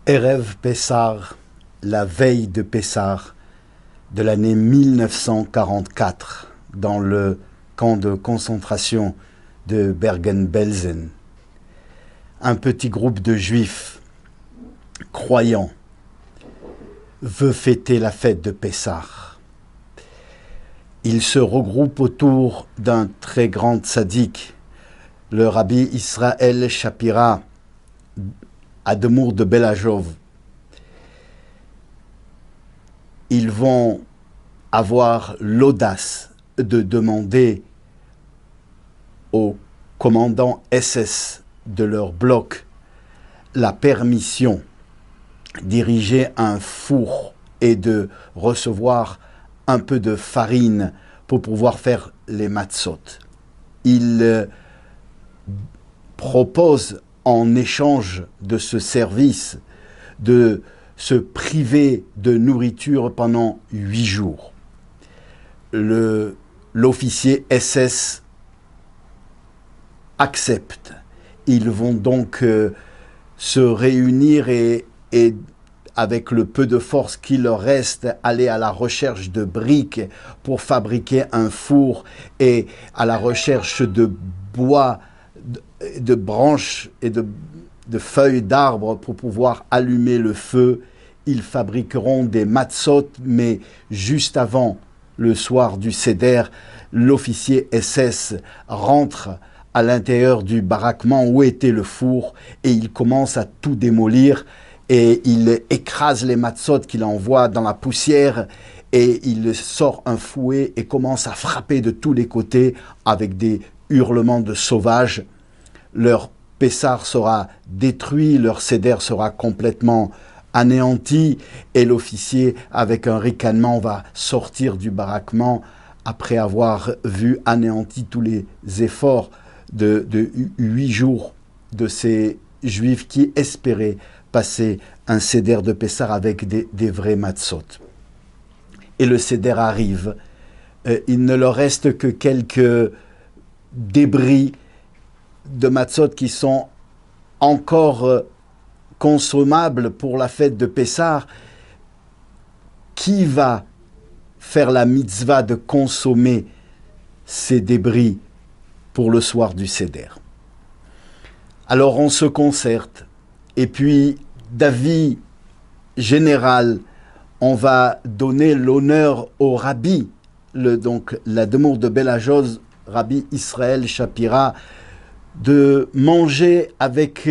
Erev Pessar, la veille de Pessar de l'année 1944, dans le camp de concentration de Bergen-Belsen. Un petit groupe de juifs croyants veut fêter la fête de Pessar. Ils se regroupent autour d'un très grand tzaddik, le rabbi Israël Shapira, Admour de Belajov. Ils vont avoir l'audace de demander au commandant SS de leur bloc la permission d'ériger un four et de recevoir un peu de farine pour pouvoir faire les matzot. Ils proposent en échange de ce service de se priver de nourriture pendant 8 jours. L'officier SS accepte. Ils vont donc se réunir et avec le peu de force qui leur reste, aller à la recherche de briques pour fabriquer un four et à la recherche de bois, de branches et de feuilles d'arbres pour pouvoir allumer le feu. Ils fabriqueront des matzot, mais juste avant le soir du Seder, l'officier SS rentre à l'intérieur du baraquement où était le four et il commence à tout démolir et il écrase les matzot qu'il envoie dans la poussière et il sort un fouet et commence à frapper de tous les côtés avec des hurlements de sauvages. Leur Pessar sera détruit, leur Seder sera complètement anéanti et l'officier, avec un ricanement, va sortir du baraquement après avoir vu anéanti tous les efforts de 8 jours de ces juifs qui espéraient passer un Seder de Pessar avec des vrais matzot. Et le Seder arrive. Il ne leur reste que quelques débris de matzot qui sont encore consommables pour la fête de Pessar. Qui va faire la mitzvah de consommer ces débris pour le soir du Seder? Alors on se concerte et puis d'avis général, on va donner l'honneur au rabbi, donc l'Admour de Belajov, rabbi Israël Shapira, de manger avec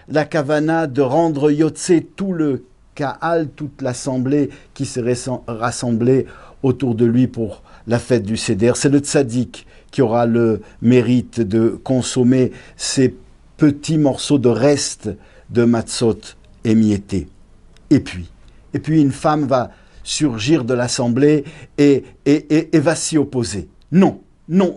la kavana de rendre yotse tout le Kaal, toute l'assemblée qui serait rassemblée autour de lui pour la fête du Seder. C'est le tzaddik qui aura le mérite de consommer ces petits morceaux de restes de matzot émiettés. Et puis une femme va surgir de l'assemblée et va s'y opposer. Non,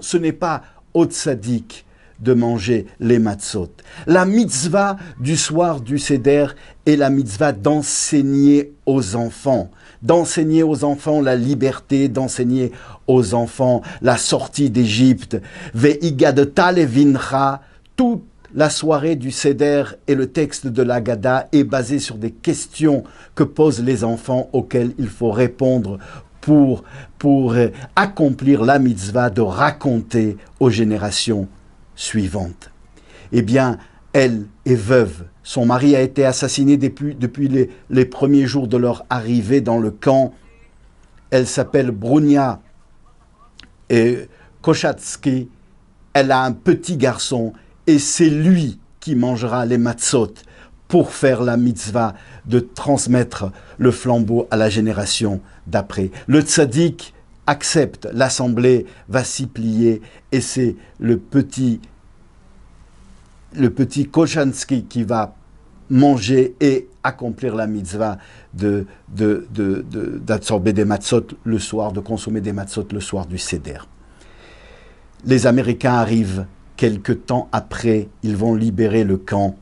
ce n'est pas au tzaddik de manger les matzot. La mitzvah du soir du Seder est la mitzvah d'enseigner aux enfants la liberté, d'enseigner aux enfants la sortie d'Égypte. Ve'igadta levincha, toute la soirée du Seder et le texte de l'Agada est basé sur des questions que posent les enfants auxquelles il faut répondre pour accomplir la mitzvah de raconter aux générations suivante. Eh bien, elle est veuve. Son mari a été assassiné depuis les premiers jours de leur arrivée dans le camp. Elle s'appelle Brunia Koshatsky. Elle a un petit garçon et c'est lui qui mangera les matzot pour faire la mitzvah de transmettre le flambeau à la génération d'après. Le tzaddik accepte, l'assemblée va s'y plier et c'est le petit Koshansky qui va manger et accomplir la mitzvah d'absorber des matzot le soir, de consommer des matzot le soir du Seder. Les Américains arrivent quelque temps après, ils vont libérer le camp.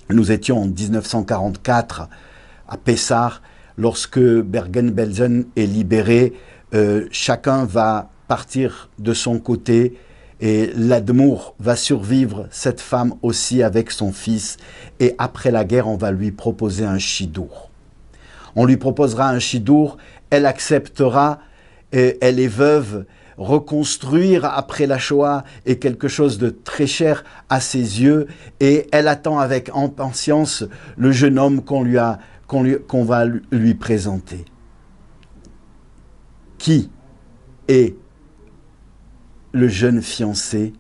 Nous étions en 1944 à Pessar, lorsque Bergen-Belsen est libéré, chacun va partir de son côté Et l'Admour va survivre, cette femme aussi avec son fils. Et après la guerre, on va lui proposer un chidour. On lui proposera un chidour, elle acceptera, et elle est veuve. Reconstruire après la Shoah est quelque chose de très cher à ses yeux. Et elle attend avec impatience le jeune homme qu'on va lui présenter. Qui est le jeune fiancé?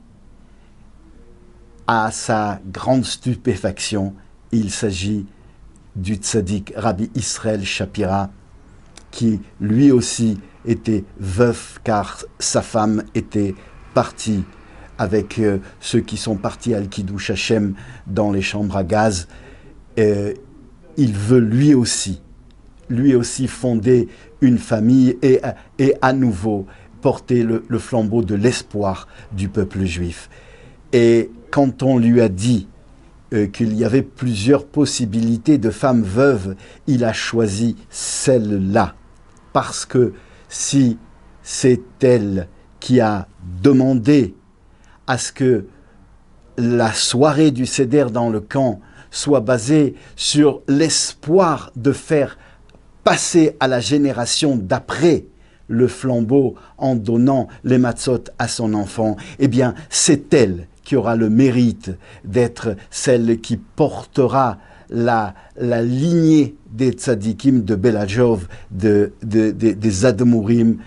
À sa grande stupéfaction, il s'agit du tzaddik Rabbi Israël Shapira, qui lui aussi était veuf car sa femme était partie avec ceux qui sont partis à Al-Kiddush Hashem dans les chambres à gaz. Il veut lui aussi fonder une famille et à nouveau porter le flambeau de l'espoir du peuple juif. Et quand on lui a dit qu'il y avait plusieurs possibilités de femmes veuves, il a choisi celle-là. Parce que si c'est elle qui a demandé à ce que la soirée du Seder dans le camp soit basée sur l'espoir de faire passer à la génération d'après le flambeau en donnant les matzot à son enfant, eh bien, c'est elle qui aura le mérite d'être celle qui portera la lignée des tzadikim de Beladjov, des Admourim,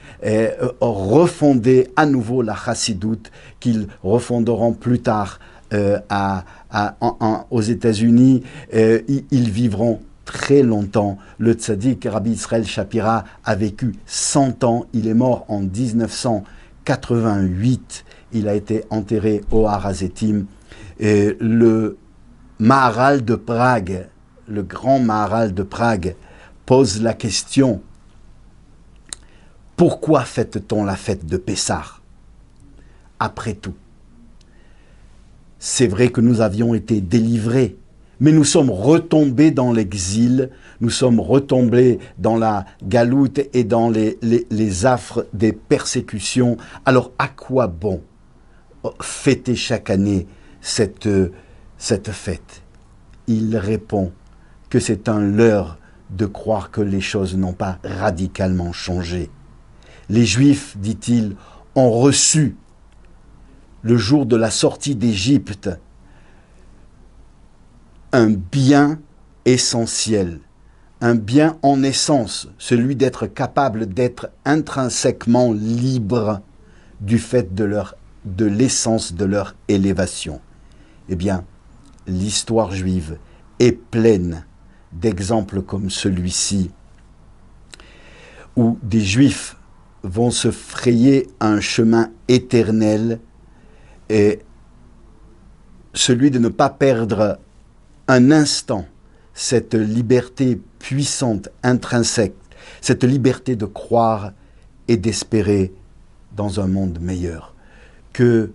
refonder à nouveau la chassidoute qu'ils refonderont plus tard aux États-Unis. Ils vivront très longtemps. Le tzaddik Rabbi Israël Shapira a vécu 100 ans. Il est mort en 1988. Il a été enterré au Har HaZeitim. Le Maharal de Prague, le grand Maharal de Prague, pose la question: pourquoi fête-t-on la fête de Pessah? Après tout, c'est vrai que nous avions été délivrés, mais nous sommes retombés dans l'exil, nous sommes retombés dans la galoute et dans les affres des persécutions. Alors à quoi bon fêter chaque année cette fête? Il répond que c'est un leurre de croire que les choses n'ont pas radicalement changé. Les Juifs, dit-il, ont reçu, le jour de la sortie d'Égypte, un bien essentiel, un bien en essence, celui d'être capable d'être intrinsèquement libre du fait de l'essence de leur élévation. Eh bien, l'histoire juive est pleine d'exemples comme celui-ci, où des Juifs vont se frayer un chemin éternel, et celui de ne pas perdre un instant cette liberté puissante, intrinsèque, cette liberté de croire et d'espérer dans un monde meilleur. Que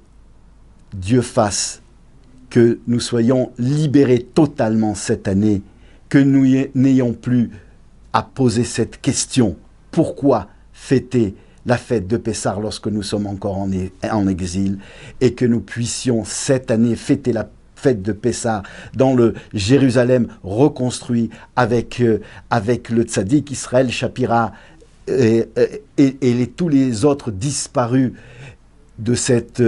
Dieu fasse que nous soyons libérés totalement cette année, que nous n'ayons plus à poser cette question: pourquoi fêter la fête de Pessah lorsque nous sommes encore en exil, et que nous puissions cette année fêter la fête de Pessah dans le Jérusalem reconstruit avec le tzaddik Israël Shapira et tous les autres disparus de cette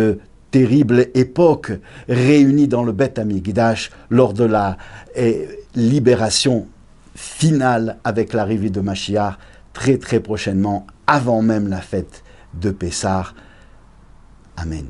terrible époque, réunis dans le Beth Amikdash lors de la libération finale avec l'arrivée de Mashiach très très prochainement, avant même la fête de Pessah. Amen.